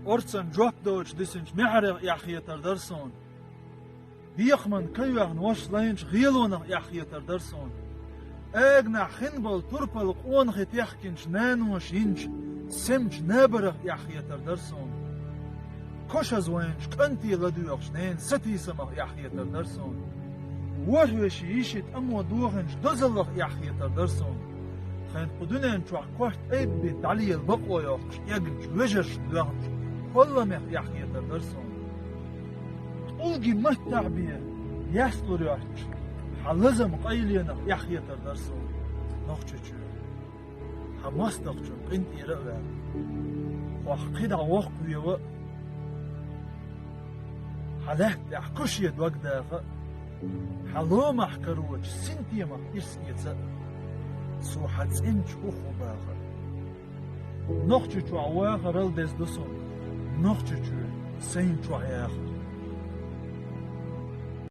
أرسن جواب دوش ديسنش محرق يحيتر درسون بيخمن كيوغن وش لينش غيلون يحيتر درسون أجنا خنبل تربل قون خيت يحكنش نانوش ينش سمش نابره يحيتر درسون كوشز وينش كنتي لدوغش نين ستي سمخ يحيتر درسون وهوش يشيت أمو دوغنش دزلخ يحيتر درسون خين قدونين شوح كوشت أيب بتعلي البقوة يوخش يجنش وجرش دوغنش كل مخ يحيتر درسون ألقي متع بيه يسلو ريوش حلزم قيلينا يحيتر درسون نخشو حماس دخشو قنتي رأوا وحقيدا وقت بيوه حلات يحكش يدوك داخل حلو محكروش سنتي ما يسكيت سو حدس انش اخو باخر نخشو عواخر الدز دسون نخشو سين شو عياخر